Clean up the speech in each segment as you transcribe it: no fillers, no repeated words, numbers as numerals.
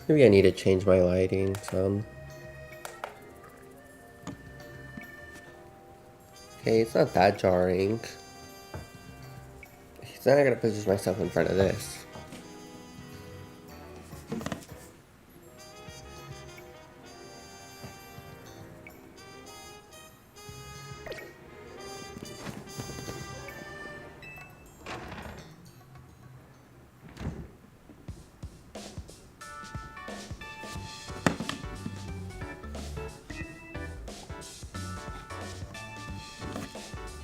Maybe I need to change my lighting some. Okay, it's not that jarring. So now I gotta position myself in front of this.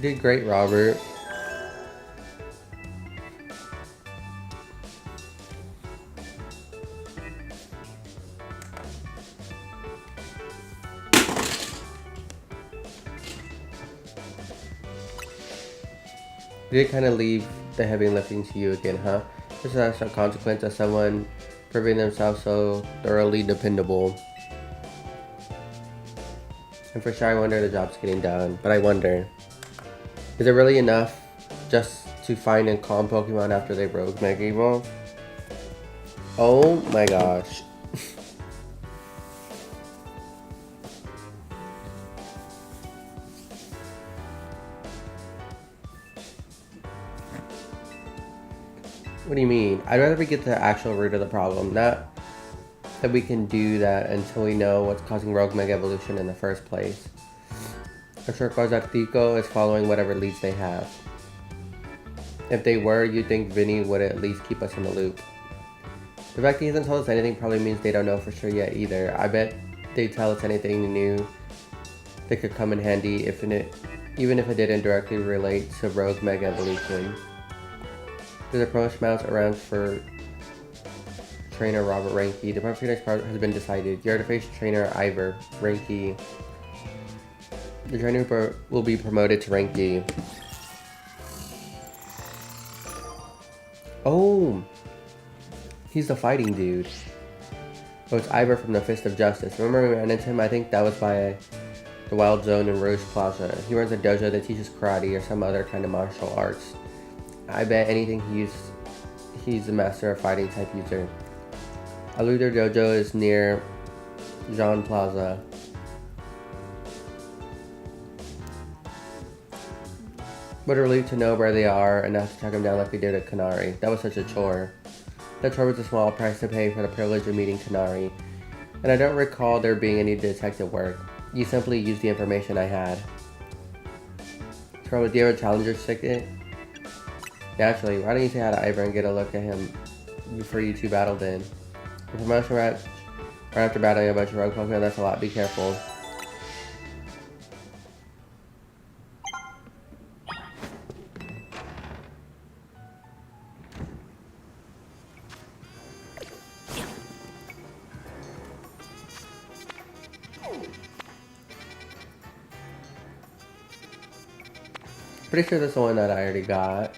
You did great, Robert. You did kind of leave the heavy lifting to you again, huh? This is actually a consequence of someone proving themselves so thoroughly dependable. And for sure, I wonder the job's getting done. But I wonder, is it really enough just to find and calm Pokemon after they broke Mega Evolve? Oh my gosh. What do you mean? I'd rather we get to the actual root of the problem, not that we can do that until we know what's causing Rogue Mega Evolution in the first place. I'm sure Artico is following whatever leads they have. If they were, you'd think Vinny would at least keep us in the loop. The fact he hasn't told us anything probably means they don't know for sure yet either. I bet they'd tell us anything new that could come in handy even if it didn't directly relate to Rogue Mega Evolution. There's a promotion mouse around for trainer Robert Ranky. The perfect next has been decided. You're to face trainer Ivor Ranky. The trainer will be promoted to Ranky. Oh, he's the fighting dude. Oh, it's Ivor from the Fist of Justice. Remember we ran into him? I think that was by the Wild Zone in Rouge Plaza. He runs a dojo that teaches karate or some other kind of martial arts. I bet anything he's a master of fighting type user. Aluder Dojo is near Jean Plaza. What a relief to know where they are and not to track them down like we did at Kanari. That was such a chore. That chore was a small price to pay for the privilege of meeting Kanari. And I don't recall there being any detective work. You simply used the information I had. Charlie, do you have a challenger's ticket? Naturally, why don't you say hi to Ivor and get a look at him before you two battle then? The promotion right after battling a bunch of rogue Pokemon, that's a lot. Be careful. Pretty sure that's the one that I already got.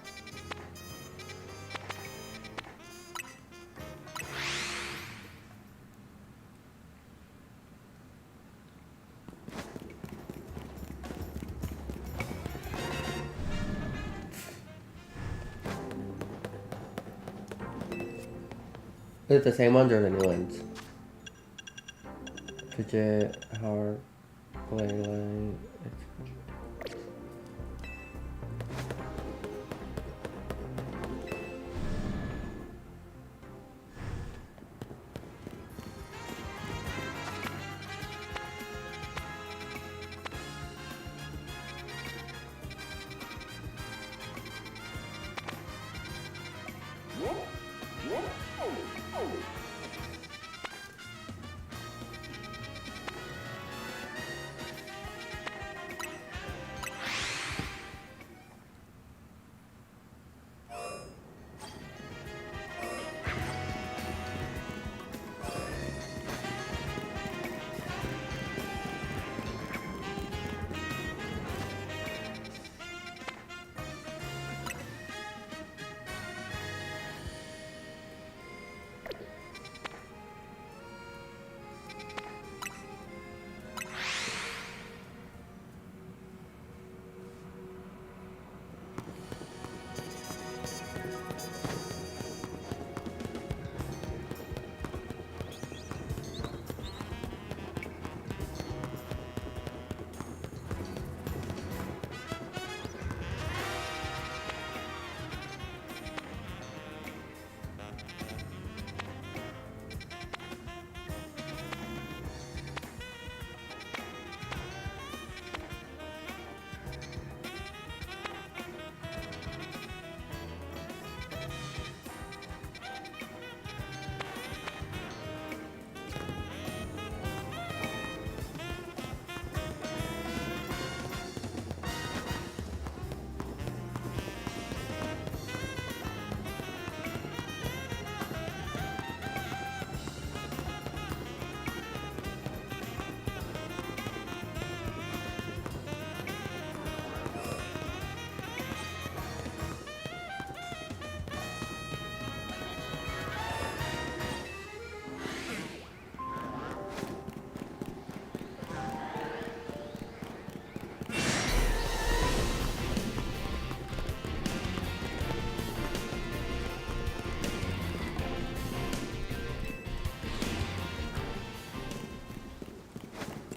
Is it the same ones or the new ones? Fidget, Hard, Playline,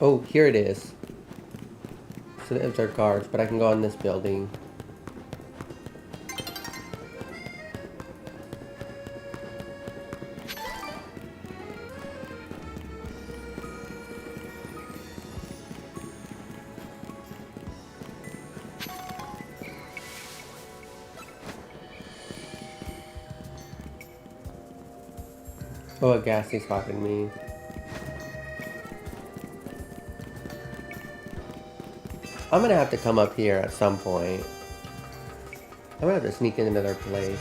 Oh, here it is. So the imps are guards, but I can go in this building. Oh, a ghastly spotted me. I'm gonna have to come up here at some point. I'm gonna have to sneak into their place.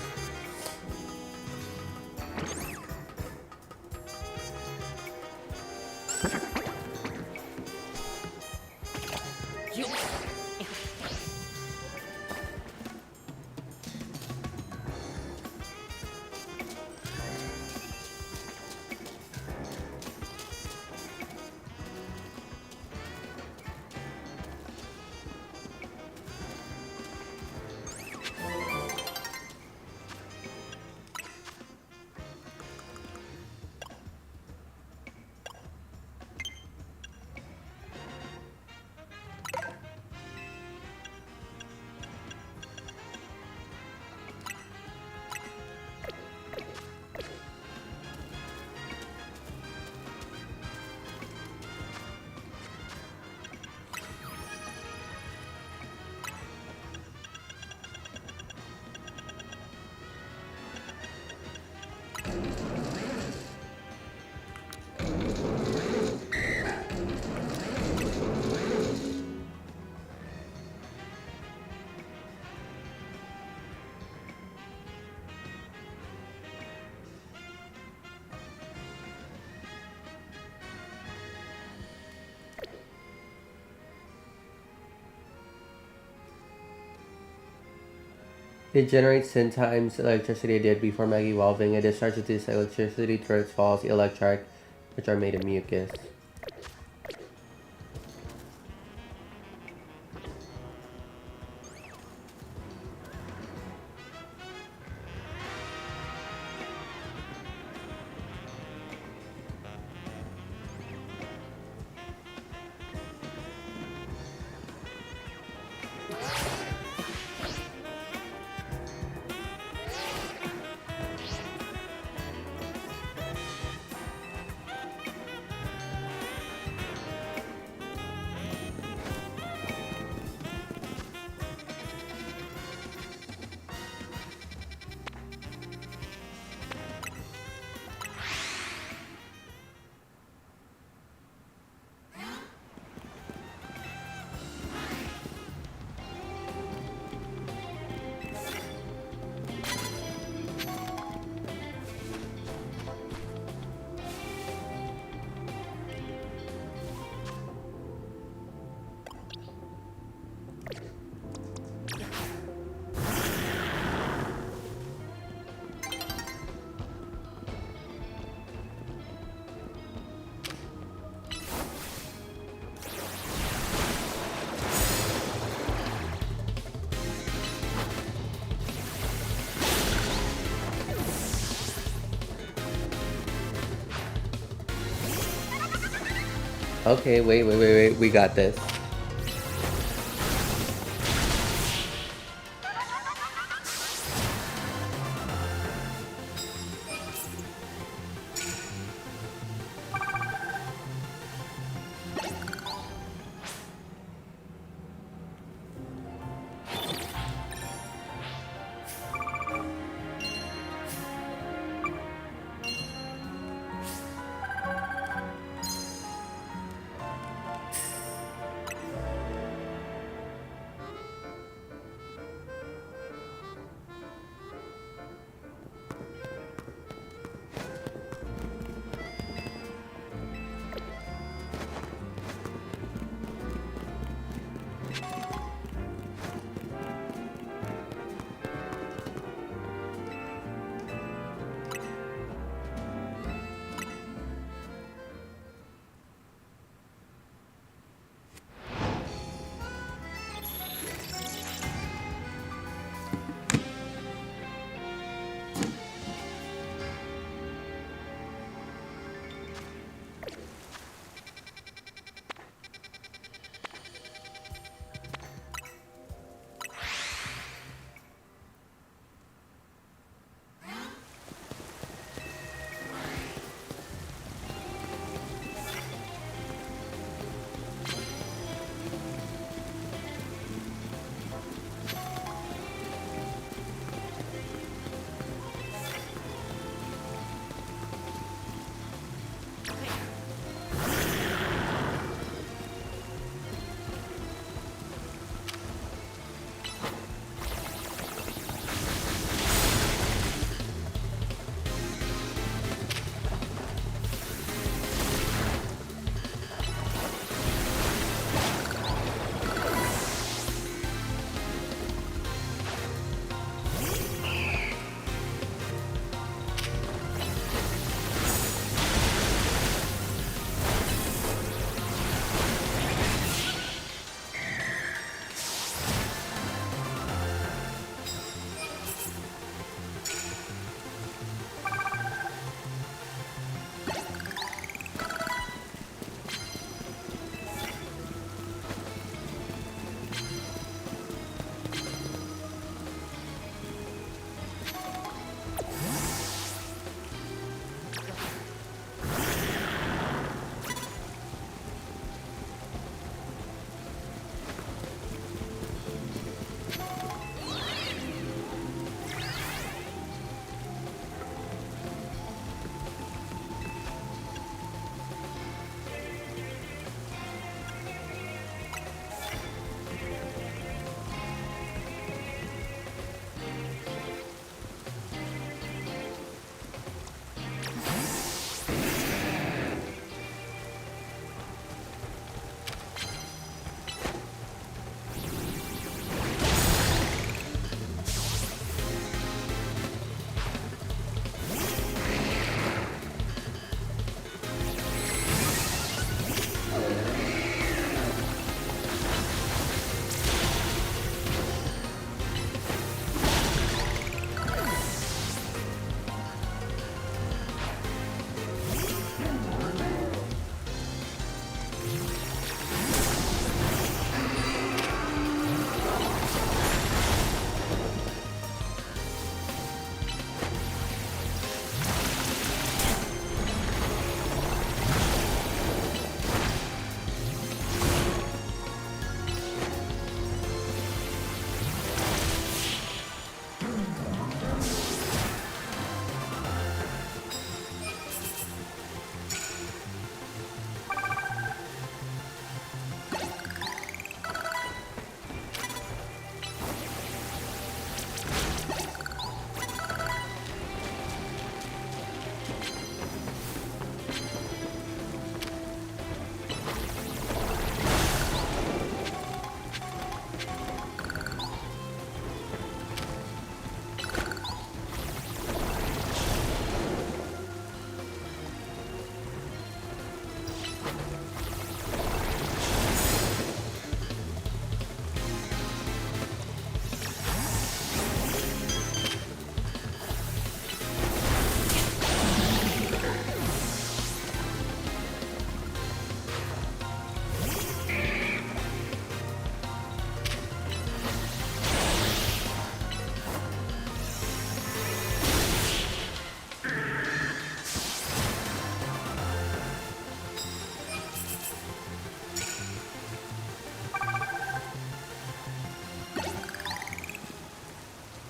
It generates 10 times electricity it did before Meg evolving. It discharges this electricity through its falls electric, which are made of mucus. Okay, wait. We got this.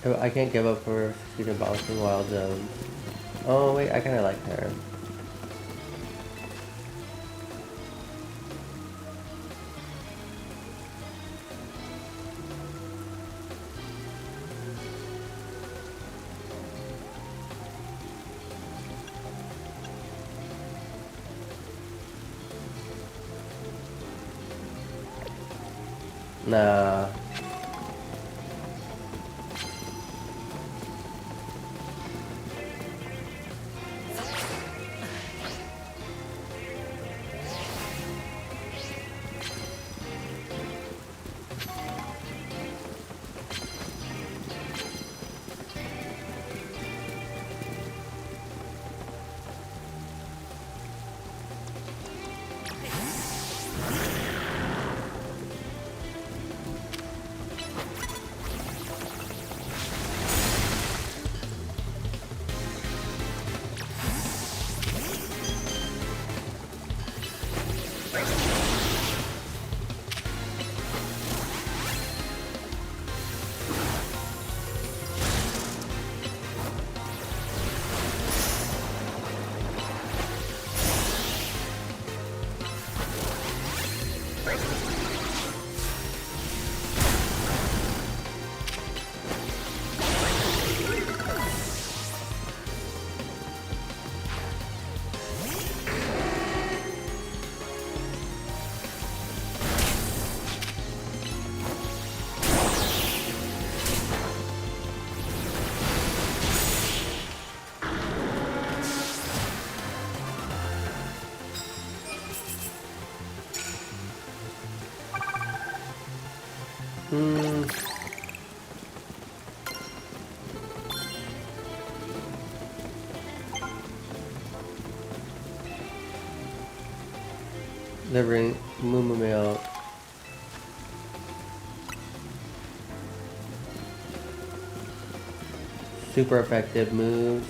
I can't give up for succeeding balancing wild zones. Oh wait, I kinda like her. Nah. Delivering Moo Milk. Super effective moves.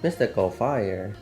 Mystical fire.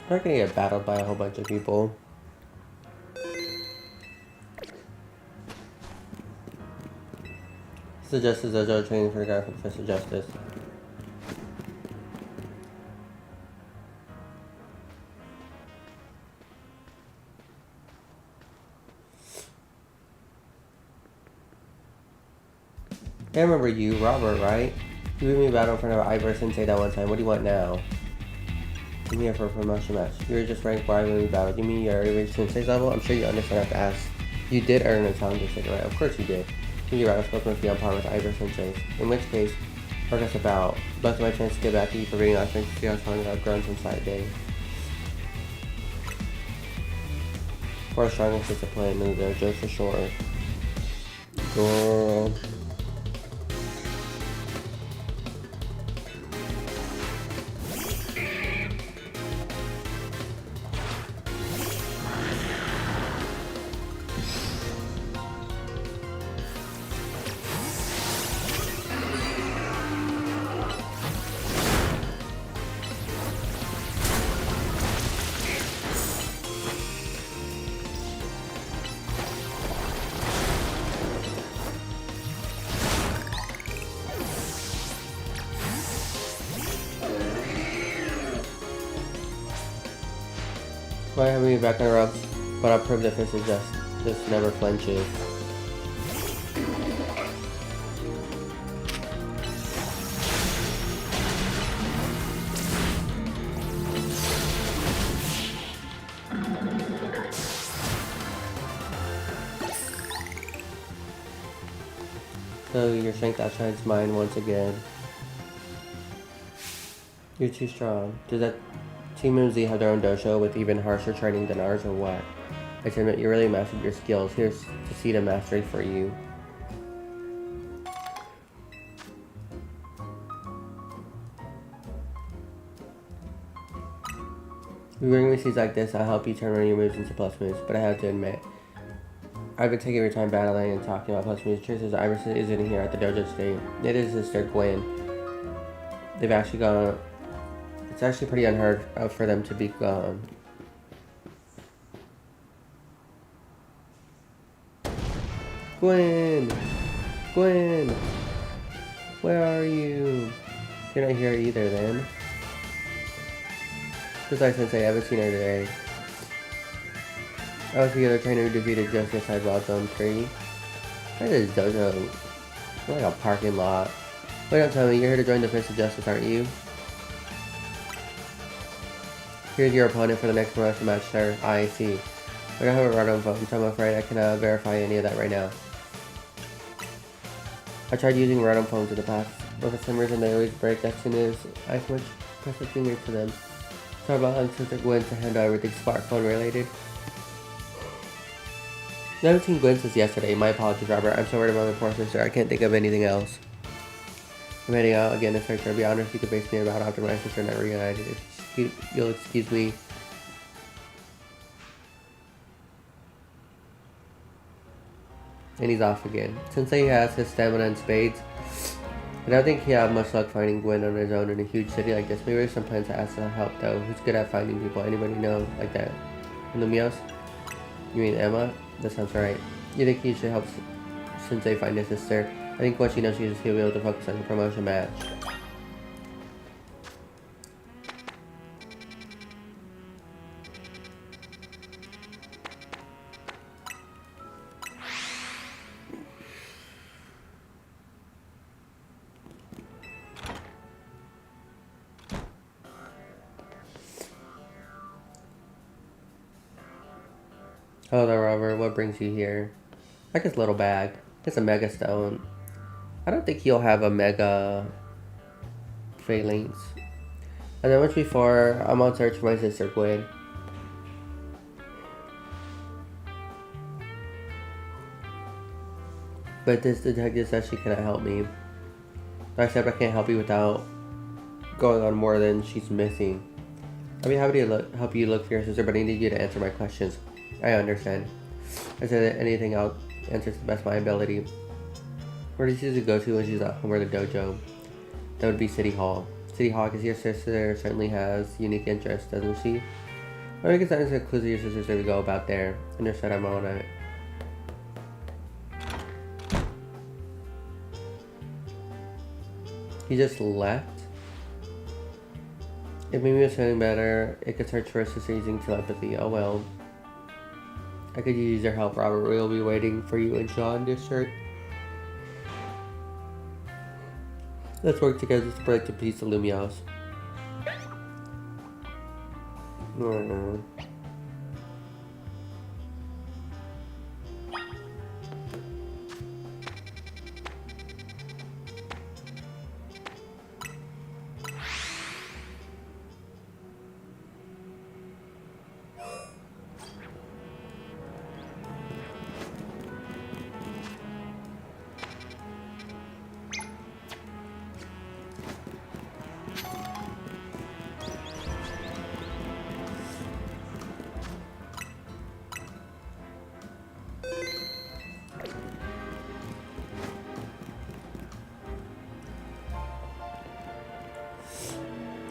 I'm not gonna get battled by a whole bunch of people. This is Justice Dojo training for the guy for the Fist of Justice. I remember you, Robert, right? You beat me battle in front of Ivor Sensei that one time. What do you want now? I'm here for a promotion match. You're just ranked where I when we battled. You mean you're already reached Sensei's level? I'm sure you understand I have to ask. You did earn a challenger sticker, right? Of course you did. You're right, I've spoken with you on par with Ivor Sensei. In which case, what that's about. Busted my chance to get back to you for being last week to see how strong I've grown since that day. For strongest discipline in the dojo for sure. Girl. Might have me back on ropes, but I'll prove that Fist of Justice never flinches. So your strength outshines mine once again. You're too strong. Does that Team MZ have their own dojo with even harsher training than ours or what? I can admit you really mastered your skills. Here's to see the mastery for you. You bring me seeds like this, I'll help you turn around your moves into plus moves, but I have to admit, I've been taking your time battling and talking about plus moves. Truth is, Iverson isn't here at the dojo today. It is his sister Gwen. They've actually gone. It's actually pretty unheard of for them to be gone. Gwen! Gwen! Where are you? You're not here either then. Besides Sensei, I haven't seen her today. I was the other trainer who defeated just inside Wild Zone 3. Where is this dojo? It's like a parking lot. Wait, don't tell me, you're here to join the Fist of Justice, aren't you? Here's your opponent for the next promotion match, sir. I see. I don't have a run-on phone, so I'm afraid I cannot verify any of that right now. I tried using run-on phones in the past, but for some reason they always break as soon as I switch press a finger to them. Sorry about Sister Gwen to handle everything smartphone related. I haven't seen Gwen since yesterday. My apologies, Robert. I'm so worried about my poor sister. I can't think of anything else. I'm heading out again to search her. To be honest, you could base me about after my sister and I reunited. If you'll excuse me. And he's off again. Since he has his stamina and spades, I don't think he'll have much luck finding Gwen on his own in a huge city like this. Maybe there's some plans to ask for help though. Who's good at finding people? Anybody know like that? Lumios? You mean Emma? That sounds right. You think he should help Sensei find his sister? I think once he knows he'll be able to focus on the promotion match. Hello, Robert. What brings you here? Like his little bag. It's a mega stone. I don't think he'll have a mega phalanx. As I mentioned before, I'm on search for my sister Gwen. But this detective says she cannot help me. I said I can't help you without going on more than she's missing. I'd be happy to help you look for your sister, but I need you to answer my questions. I understand. I said that anything I'll answer to the best of my ability. Where does she usually go to when she's at home or the dojo? That would be City Hall. City Hall, because your sister certainly has unique interests, doesn't she? I think it's not as clues to your sisters. There we go about there. And just said I'm on it. He just left. If Mimi was feeling better, it could search for a sister using telepathy. Oh well. I could use your help, Robert. We'll be waiting for you in Sean District. Let's work together to break the peace of Lumios.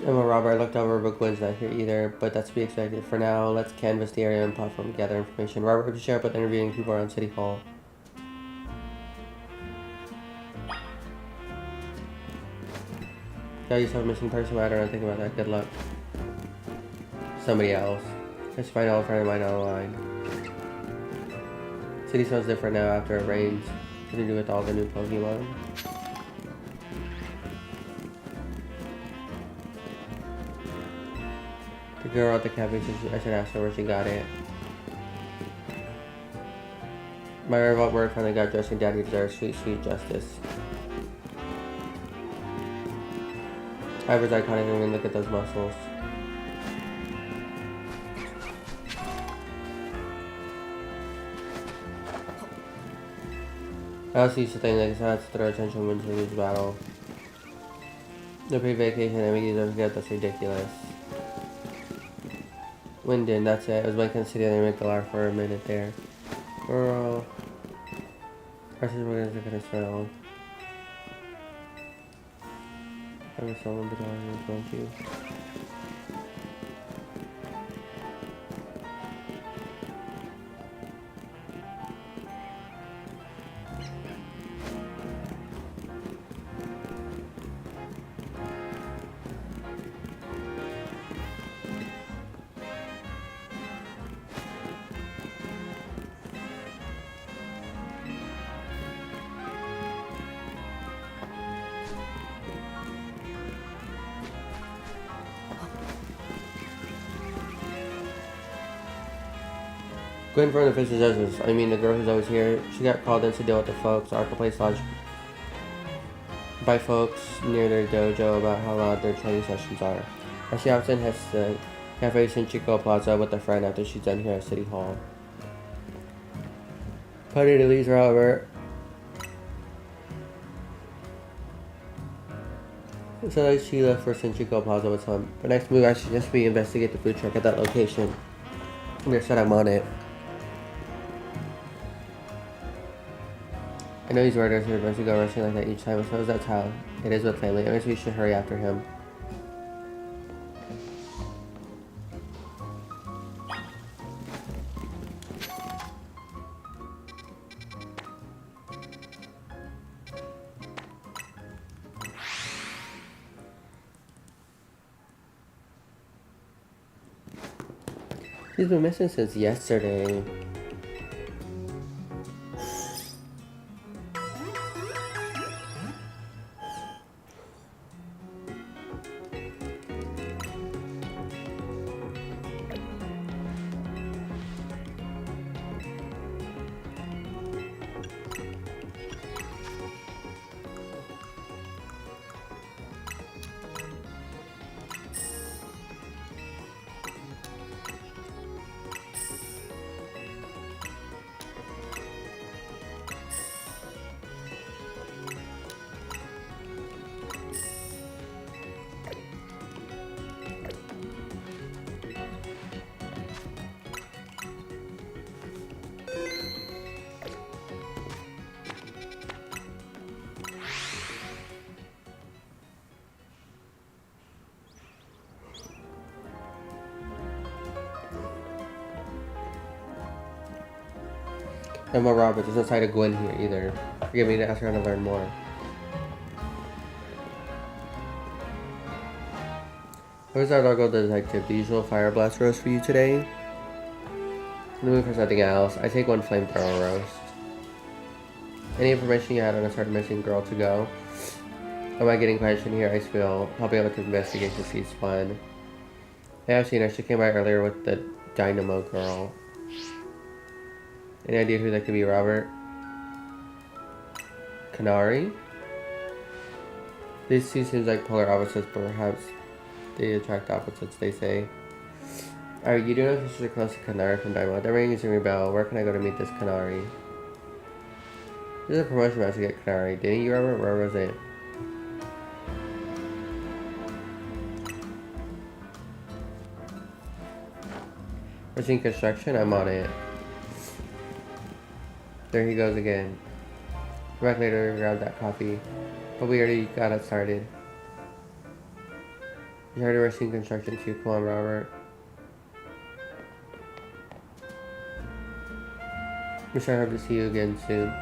Emma Robert looked over, but Gwen's not here either, but that's to be expected. For now, let's canvass the area and platform to gather information. Robert would share up with interviewing people around City Hall. Got yourself a missing person? I don't know, think about that. Good luck. Somebody else. Let's find out a friend of mine online. City smells different now after it rains. What to do with all the new Pokemon? The girl at the cafe says I should ask her where she got it. My revolt word finally got dressed and Daddy deserves sweet, sweet justice. Ivor's iconic. I mean, look at those muscles. I also used to think like it's not to throw attention when to lose battle. The pre-vacation enemies don't forget that's ridiculous. Winden, that's it. I was making the city and make the laugh for a minute there. Girl. Our sister was gonna smell. I was someone but I don't you. Gwen from the Fisher Judges. I mean, the girl who's always here. She got called in to deal with the folks. Arca Place Lodge by folks near their dojo about how loud their training sessions are. As she often has to Cafe Shinchiko Plaza with a friend after she's done here at City Hall. Party to leave, Robert. So like she left for Shinchiko Plaza with some. The next move I should just be investigate the food truck at that location. They said I'm on it. I know he's orders here, but we go rushing like that each time. I suppose that's how it is with family. I guess we should hurry after him. He's been missing since yesterday. Emma Roberts doesn't cite a Gwen here either. Forgive me to ask her to learn more. Where's our local detective? The usual fire blast roast for you today? I'm moving for something else. I take one flamethrower roast. Any information you had on a certain missing girl to go? Am I getting questioned here? I feel helping out with the investigation seems fun. Yeah, I've seen her. She came by earlier with the Dynamo girl. Any idea who that could be, Robert? Canary? These two seems like polar opposites, but perhaps they attract opposites, they say. Alright, you do know she's close to Canary from Dynamo. That rings a bell. Where can I go to meet this Canary? This is a promotion match to get Canary. Didn't you, Robert? Where was it? Machine construction? I'm on it. There he goes again. Come back later and grab that coffee. But we already got it started. You heard of machine construction too. Come on, Robert. I'm sure I hope to see you again soon.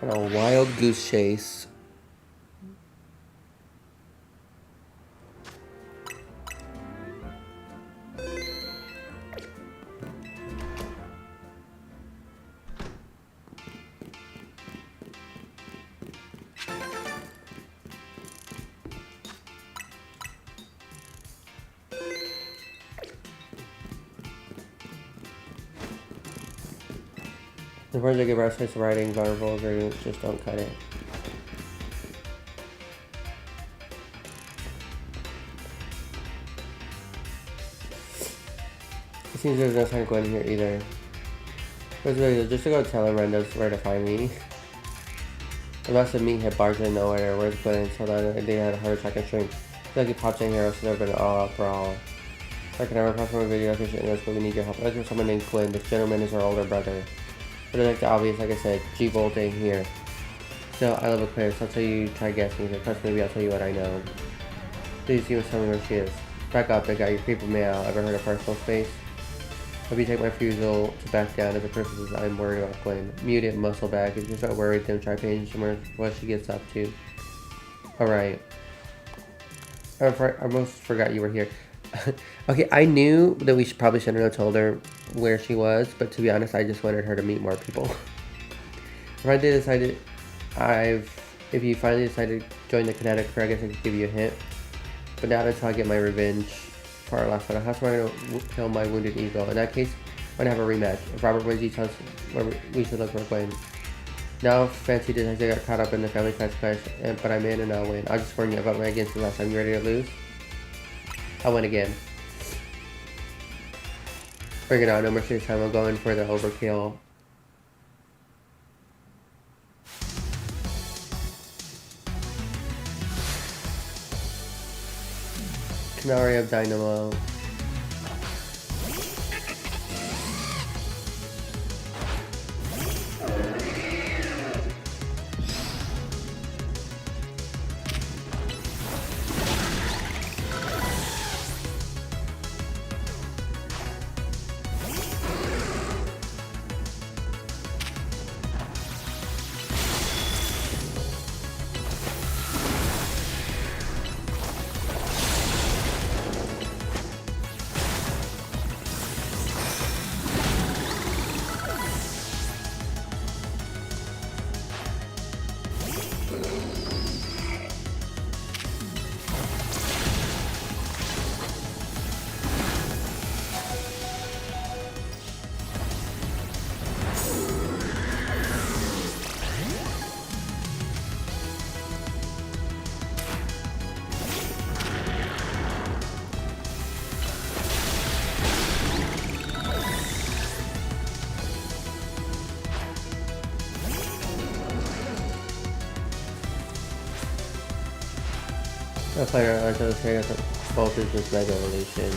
On a wild goose chase. The project give our space of writing vulnerable agreements just don't cut it. It seems there's no sign of Gwen here either. But really, just to go tell him Rendo's where to find me. Unless the meat hit barged in nowhere, where's Gwen? So that they had a heart attack and shrink. It's like he popped in here, so they've been all out for all. I can never pass from a video location in this, but we need your help. Look for someone named Gwen. This gentleman is our older brother. But like the obvious, like I said, G-bolting here. So I love Eclipse. I'll tell you, try guessing. If it cuts, maybe I'll tell you what I know. Please, you must tell me where she is. Back up, big guy. You're creeping me out. Ever heard of personal space? Hope you take my refusal to back down as a purposes I'm worried about Gwen. Mute it, muscle back. If you're so worried, then try paying somewhere what she gets up to. Alright. I almost forgot you were here. Okay, I knew that we probably shouldn't have told her where she was, but to be honest, I just wanted her to meet more people. If you finally decide to join the Kinetic Crew, I guess I could give you a hint. But not until I get my revenge for our last battle. How am I going to kill my wounded ego? In that case, I'm going to have a rematch. If Robert wins, he tells us where we should look for Gwen. Now, Fancy Detective got caught up in the family clash, but I'm in and I'll win. I'll just warn you about my against the last time. You ready to lose? I'll win again. Bring it on, no mercy this time. I'm going for the overkill. Canary of Dynamo. A player until the trigger voltage is Mega Evolution.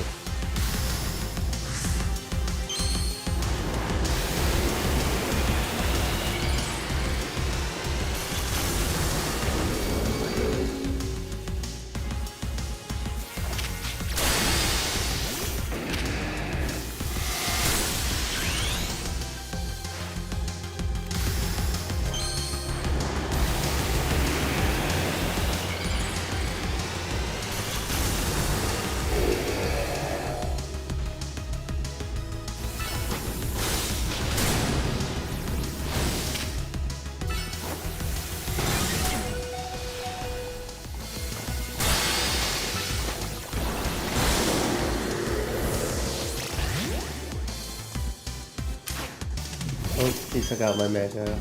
He took out my Mega.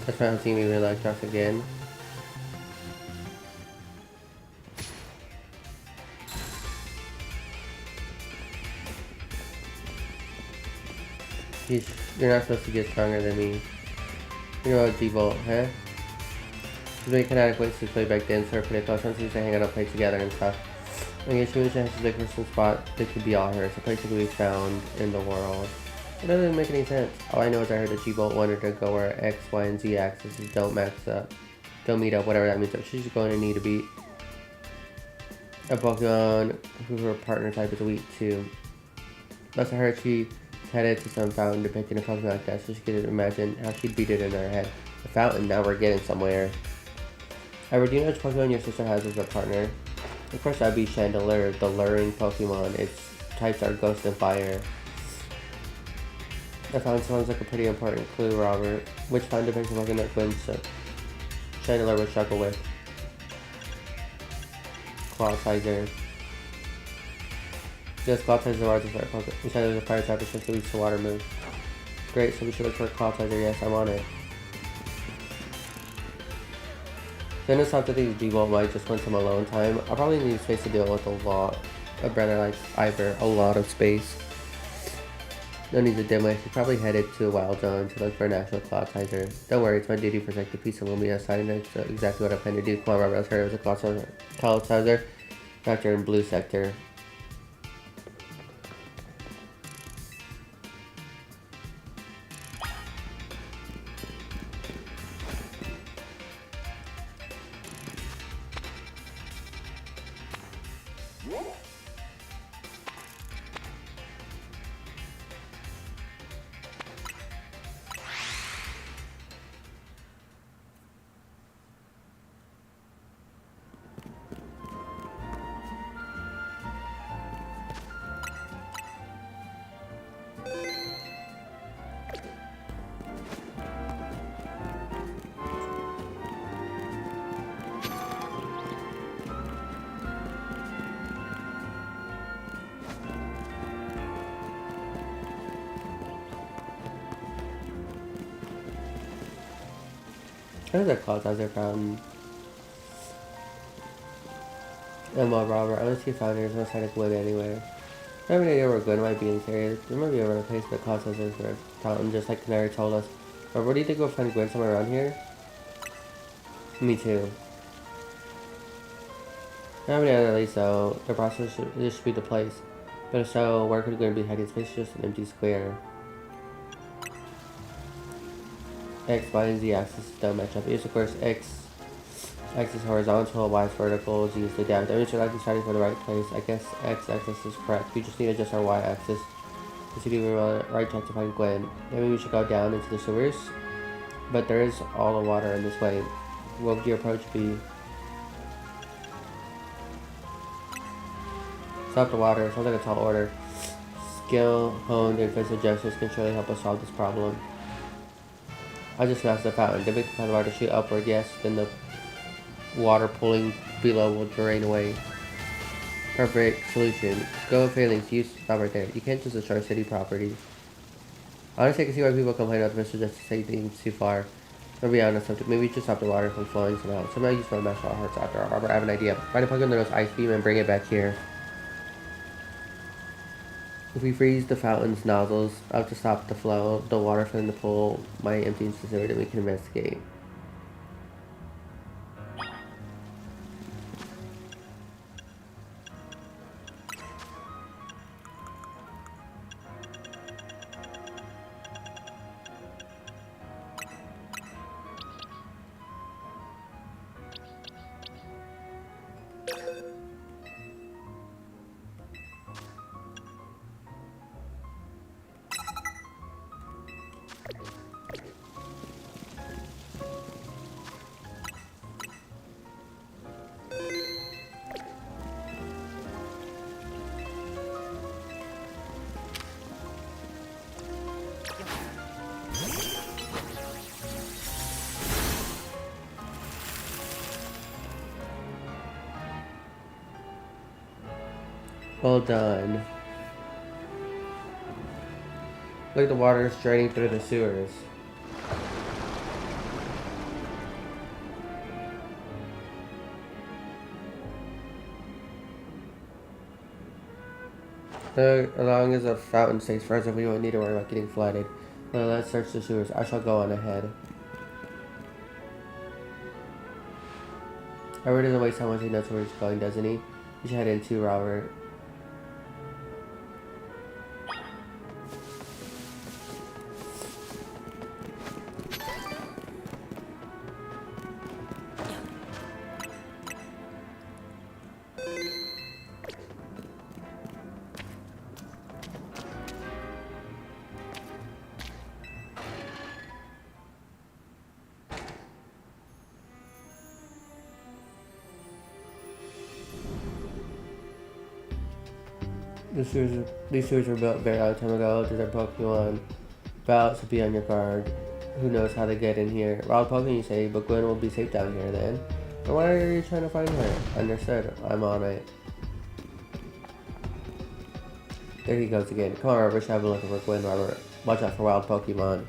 That's why I'm seeing me relax off again. You're not supposed to get stronger than me. You know what, G-Bolt, huh? There's many kinetic ways to play back then, so pretty close. Once we used to hang out and play together and stuff. I guess she was just a person spot that could be all hers. A place that could be found in the world. It doesn't make any sense. All I know is I heard that G-Bolt wanted to go where X, Y, and Z axes don't max up. Don't meet up, whatever that means. So she's going to need to beat a Pokemon who her partner type is weak too. Plus I heard she headed to some fountain depicting a Pokemon like that, so she could imagine how she'd beat it in her head. A fountain, now we're getting somewhere. However, do you know which Pokemon your sister has as a partner? Of course that'd be Chandelure, the luring Pokemon. Its types are Ghost and Fire. That fountain sounds like a pretty important clue, Robert. Which fountain depicts a Pokemon that Gwen Chandelure would struggle with? Cloudsizer. Yes, Cloudsizer is the largest fire Pokemon. We said there's a fire type, it's just leads to water move. Great, so we should look for a Cloudsizer. Yes, I'm on it. Then it's thought that these G-Bolt might just want some alone time. I'll probably need space to deal with a lot. A brother like Ivor, a lot of space. No need to dim it. She's probably headed to a wild zone to look for an actual Cloudsizer. Don't worry, it's my duty to protect the peace of Lumia side, and that's exactly what I plan to do. Come on, Robert, let's heard it was a Cloudsizer. Factor in blue sector. There's a Cloudsizer fountain. Well, Robert, I don't see a fountain. There's no sign of Gwen anywhere. I have an idea where Gwen might be in this area. There might be a place, but Cloudsizer is a fountain, just like Canary told us. But where do you think we'll find Gwen? Somewhere around here? Me too. I have any other leads, though. The process this should be the place. But if so, where could Gwen be hiding? Space is just an empty square. X, Y, and Z axis don't match up. Use, of course, X axis horizontal, Y is vertical, Z is the depth. I'm sure I'm starting for the right place. I guess X axis is correct. We just need to adjust our Y axis to see if we're on the right track to find Gwen. Maybe we should go down into the sewers. But there is all the water in this way. What would your approach be? Stop the water. Sounds like a tall order. Skill honed in physical justice can surely help us solve this problem. I just smashed the fountain. Did we cause the water to shoot upward? Yes. Then the water pooling below will drain away. Perfect solution. Go failings. Use stop right there. You can't just destroy city property. Honestly, I can see why people complain about Mr. Justice saying things too far. I'll be honest, maybe we should stop the water from flowing somehow. Somehow use my martial arts after all. Robert, I have an idea. Find a Pokemon that knows Ice Beam and bring it back here. If we freeze the fountain's nozzles up to stop the flow, the water from the pool might empty into the sewer, then we can investigate. Well done. Look, the water is draining through the sewers. As long as the fountain stays frozen, we won't need to worry about getting flooded. Well, let's search the sewers. I shall go on ahead. Robert doesn't waste time once he knows where he's going, doesn't he? You should head in too, Robert. These sewers were built very long time ago. Desert Pokemon. Ballots to be on your guard. Who knows how to get in here? Wild Pokemon, you say, but Gwen will be safe down here then. And why are you trying to find her? Understood. I'm on it. There he goes again. Come on, Robert. Should have a look for Gwen, Robert. Watch out for wild Pokemon.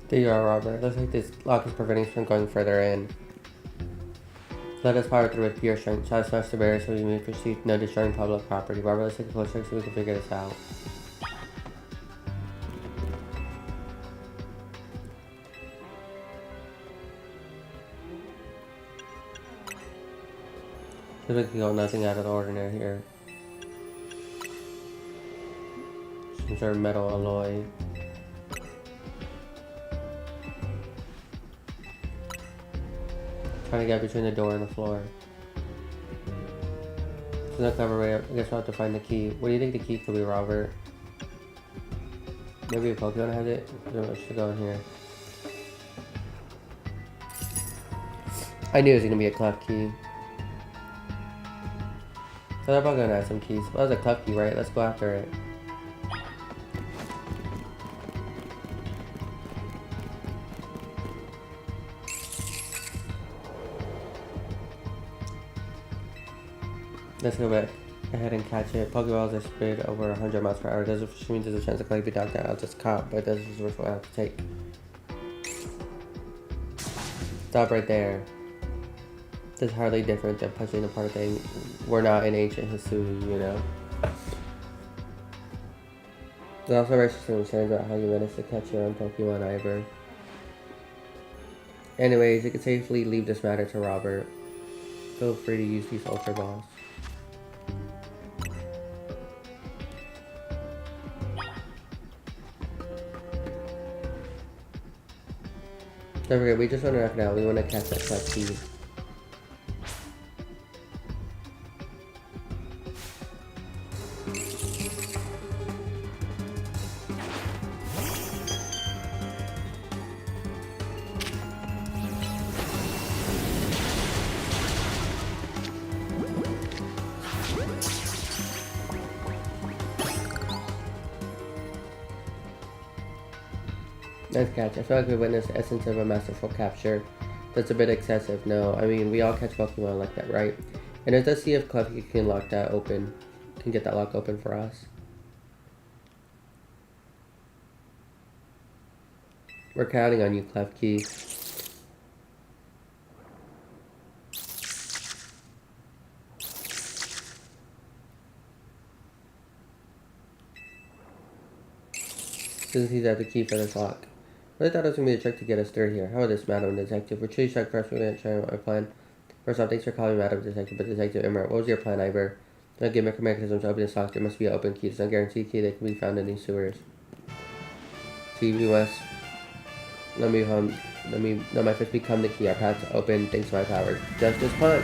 There you are, Robert. Looks like this lock is preventing us from going further in. Let us power through with pure strength. Shall I smash the barrier so we may proceed? No destroying public property. Robert, let's take a closer look so we can figure this out. Looks like we got nothing out of the ordinary here. Some sort of metal alloy. Trying to get between the door and the floor. There's no clever way. I guess we'll have to find the key. What do you think the key could be, Robert? Maybe a Pokemon has it? I don't know what should go in here. I knew it was gonna be a clef key. So they're probably gonna have some keys. Well, that was a clef key, right? Let's go after it. Let's go back ahead and catch it. Pokeballs are speed over 100 miles per hour. This means there's a chance the Clay be knocked out. It's caught, but this is the risk we'll have to take. Stop right there. This is hardly different than punching apart thing. We're not in ancient Hisui, you know. There's also raised some concerns about how you managed to catch your own Pokemon, Ivor. Anyways, you can safely leave this matter to Robert. Feel free to use these Ultra Balls. Don't forget, we just want to knock it out. We want to catch that clef key. Nice catch. I feel like we witnessed the essence of a masterful capture. That's a bit excessive. No, I mean, we all catch Pokemon like that, right? And let's see if Klefki can lock that open. Can get that lock open for us. We're counting on you, Klefki. Doesn't seem to have the key for this lock. I thought it was going to be a trick to get us through here. How about this, Madam Detective? We're truly shocked first. We didn't try our plan. First off, thanks for calling me Madam Detective, but Detective Emerald, what was your plan, Ivor? Don't give me a mechanism to open this lock. There must be an open key. It's not guaranteed key that can be found in these sewers. TV West. Let my fist become the key. Our path to open thanks to my power. Justice Punch!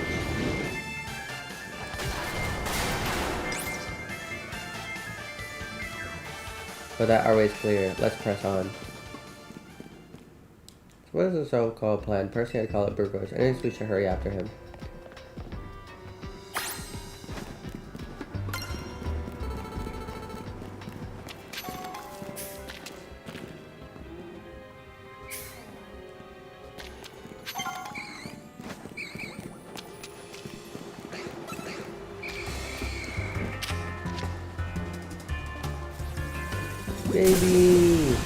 But that our way is clear. Let's press on. So what is the so-called plan? Personally, I'd call it Burgos. I think we should hurry after him. Baby!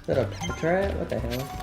Is that a Patrat? What the hell?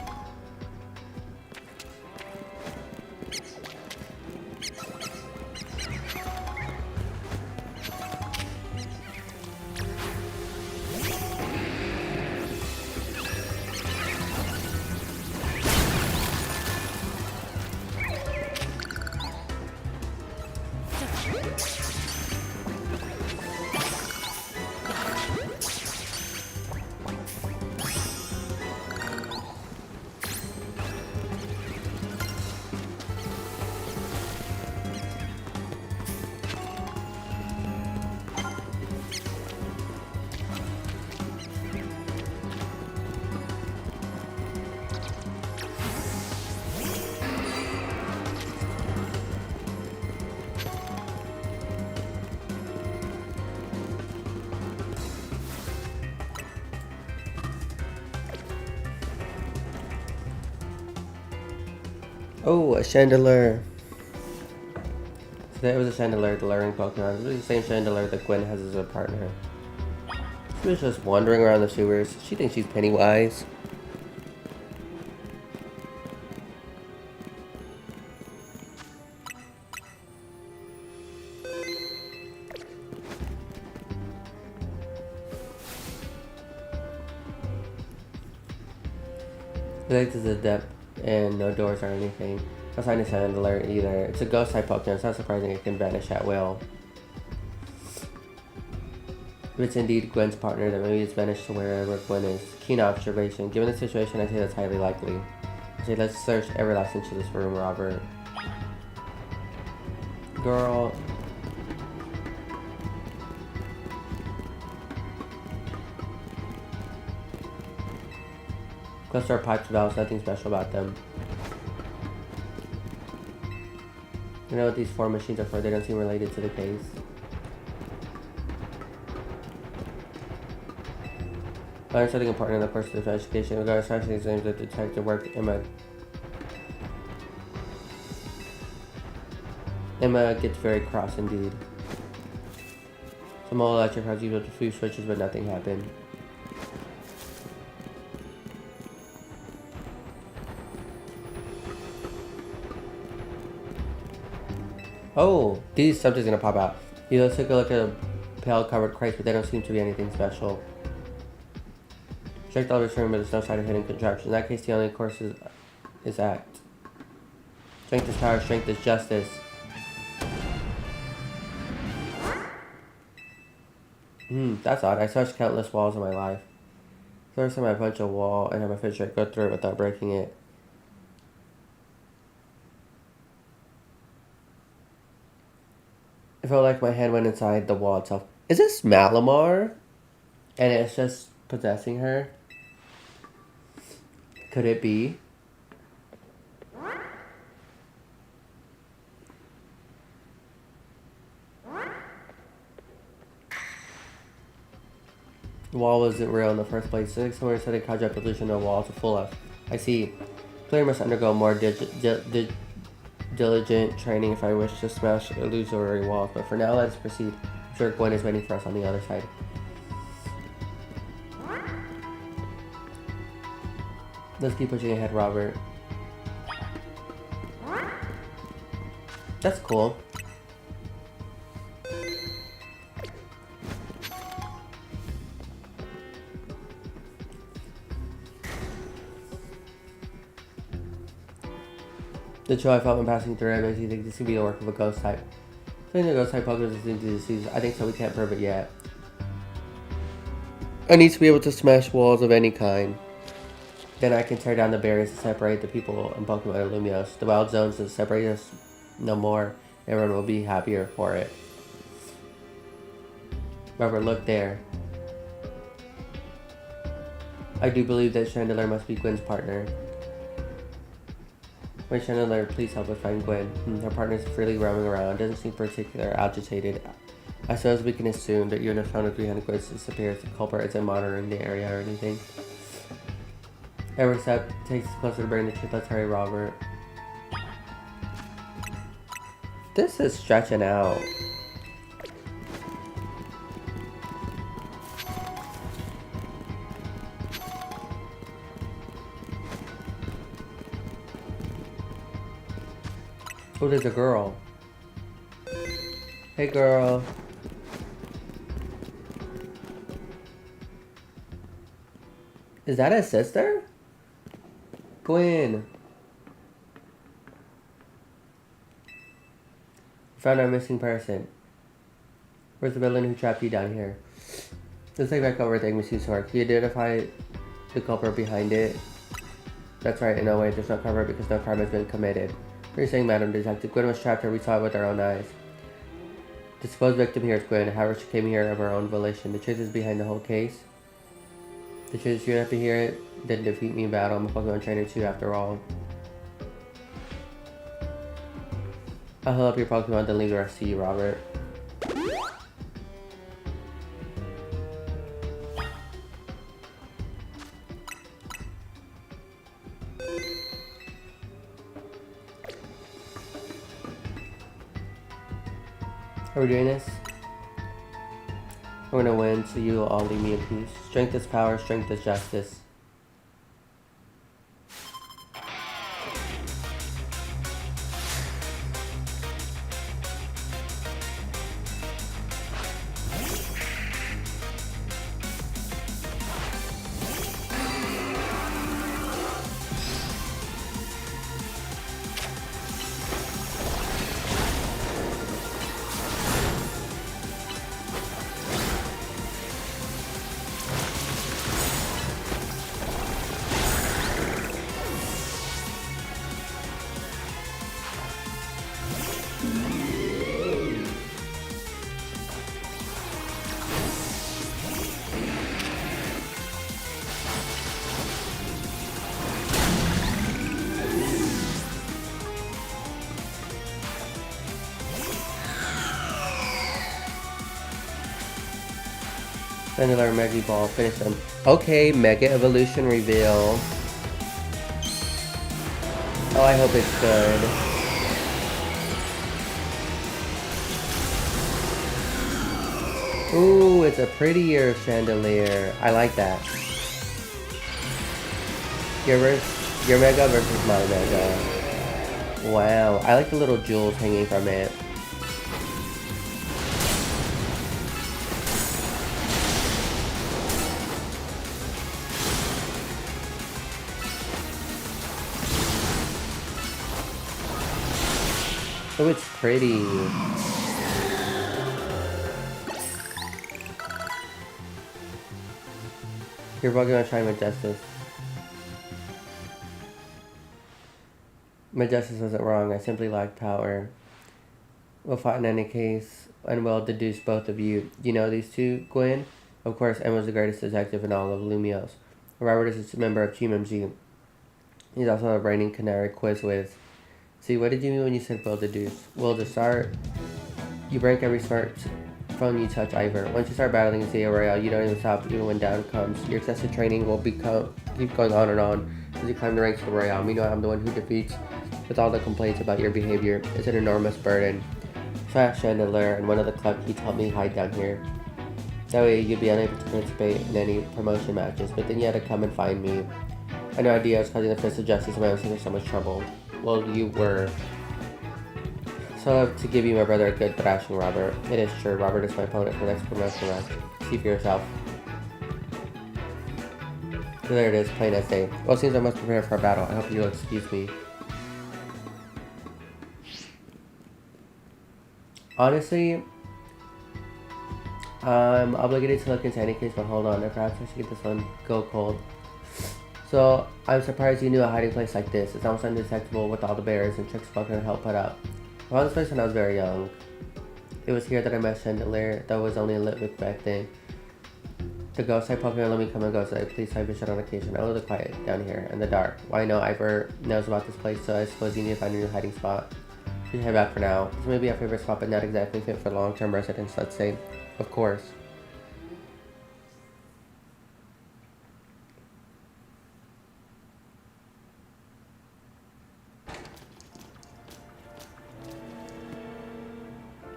Oh, a Chandelure. So that was a Chandelure, the luring Pokemon. It was the same Chandelure that Gwen has as a partner. She was just wandering around the sewers. She thinks she's Pennywise. The legs is a depth and no doors or anything. No sign of Chandelure either. It's a ghost type Pokemon. It's not surprising it can vanish at will. If it's indeed Gwen's partner, then maybe it's vanished to wherever Gwen is. Keen observation. Given the situation, I say that's highly likely. I say let's search every last inch of this room, Robert. Girl. Cluster of pipes, valves, nothing special about them. You know what these four machines are for? They don't seem related to the case. I learned something important in the course of education. Regardless of the exams that detective work, Emma gets very cross indeed. Some old electric cars used with a few switches, but nothing happened. Oh, these subjects gonna pop out. Let's take a look at pale covered crates, but they don't seem to be anything special. Check the elevator room, but there's no sign of hidden contraption. In that case, the only course is act. Strength is power, strength is justice. That's odd. I touched countless walls in my life. First time I punch a wall and have my fish go through it without breaking it. It felt like my hand went inside the wall itself. Is this Malamar? And it's just possessing her? Could it be? The wall wasn't real in the first place. Somewhere said a Kaja illusion the walls are full of. I see. Player must undergo more diligent training if I wish to smash illusory walls. But for now, let's proceed. I'm sure Gwen is waiting for us on the other side. Let's keep pushing ahead, Robert. That's cool. The chill I felt when passing through it makes you think this could be the work of a ghost type. I think the ghost type Pokemon is into disease. I think so, we can't prove it yet. I need to be able to smash walls of any kind. Then I can tear down the barriers that separate the people and Pokemon at Lumiose. The wild zones that separate us no more. Everyone will be happier for it. Robert, look there. I do believe that Chandelure must be Gwen's partner. Wait, Chandelure, please help us find Gwen. Her partner is freely roaming around. Doesn't seem particularly agitated. I suppose we can assume that even if found a 300 Gwen disappears, the culprit isn't monitoring the area or anything. Every step takes us closer to bringing the truth. Let's hurry, Robert. This is stretching out. Oh, there's a girl. Hey, girl. Is that his sister? Gwen. Found our missing person. Where's the villain who trapped you down here? Let's take back over thing Miss Sword. Can you identify the culprit behind it? That's right, in no way, there's no cover because no crime has been committed. What are you saying, Madam Detective? Gwen was trapped here, we saw it with our own eyes. The supposed victim here is Gwen, however she came here of her own volition. The truth is behind the whole case. The truth is you're happy here didn't defeat me in battle. I'm a Pokemon trainer too, after all. I'll heal up your Pokemon, then leave the rest to you, Robert. Are we doing this? I'm gonna win, so you will all leave me in peace. Strength is power, strength is justice. Another Mega Ball, finish them. Okay, Mega Evolution reveal. Oh, I hope it's good. Ooh, it's a prettier chandelier. I like that. Your Mega versus my Mega. Wow, I like the little jewels hanging from it. Oh, it's pretty. You're Pokemon trying Majestus. Majestus wasn't wrong. I simply lacked power. We'll fight in any case, and we'll deduce both of you. You know these two, Gwen? Of course, Emma's the greatest detective in all of Lumios. Robert is a member of Team MG. He's also a reigning Canary quiz with. See, what did you mean when you said we'll deduce? We'll just start. You break every smartphone you touch, Ivor. Once you start battling Zia Royale, you don't even stop even when down comes. Your excessive training will keep going on and on as you climb the ranks of the Royale. Meanwhile, I'm the one who defeats with all the complaints about your behavior. It's an enormous burden. So I asked Chandelure and one of the club kids helped me hide down here. That way you'd be unable to participate in any promotion matches, but then you had to come and find me. I had no idea I was causing the Fist of Justice and I was in so much trouble. Well, you were. So I have to give you my brother a good thrashing, Robert. It is true. Robert is my opponent for the next promotion match. See for yourself. So there it is, plain as day. Well, it seems I must prepare for a battle. I hope you'll excuse me. Honestly, I'm obligated to look into any case, but hold on. Perhaps I should get this one go cold. So, I'm surprised you knew a hiding place like this. It's almost undetectable with all the barriers and tricks Pokemon help put up. I found this place when I was very young. It was here that I met Chandelure, though it was only a little bit back then. The ghost type Pokemon let me come and go, so I please I visit on occasion. I live quiet down here in the dark. Well, I know Ivor knows about this place, so I suppose you need to find a new hiding spot. We should head back for now. This may be our favorite spot, but not exactly fit for long-term residents, let's say. Of course.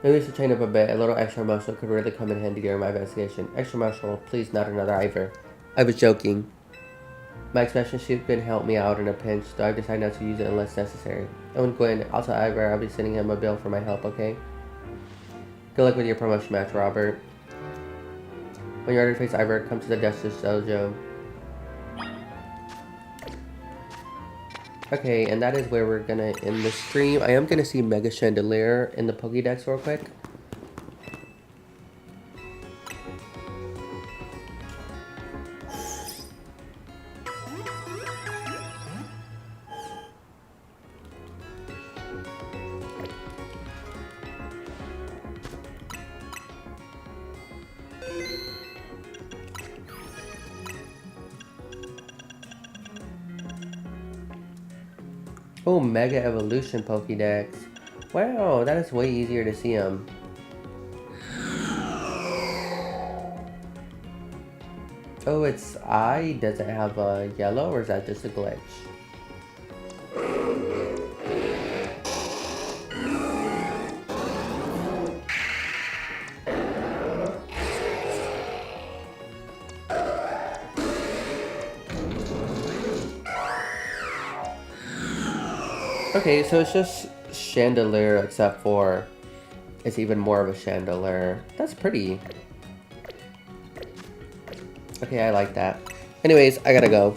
Maybe we should train up a bit. A little extra muscle could really come in handy during my investigation. Extra muscle, please, not another Ivor. I was joking. My expression sheet could help me out in a pinch, though I've decided not to use it unless necessary. Oh, and Gwen, I'll tell Ivor I'll be sending him a bill for my help, okay? Good luck with your promotion match, Robert. When you're ready to face Ivor, come to the Justice Dojo. Okay, and that is where we're gonna end the stream. I am gonna see Mega Chandelure in the Pokédex real quick. Oh, Mega Evolution Pokédex. Wow, that is way easier to see him. Oh, its eye doesn't have a yellow, or is that just a glitch? Okay, so it's just Chandelure, except for it's even more of a Chandelure. That's pretty. Okay, I like that. Anyways, I gotta go.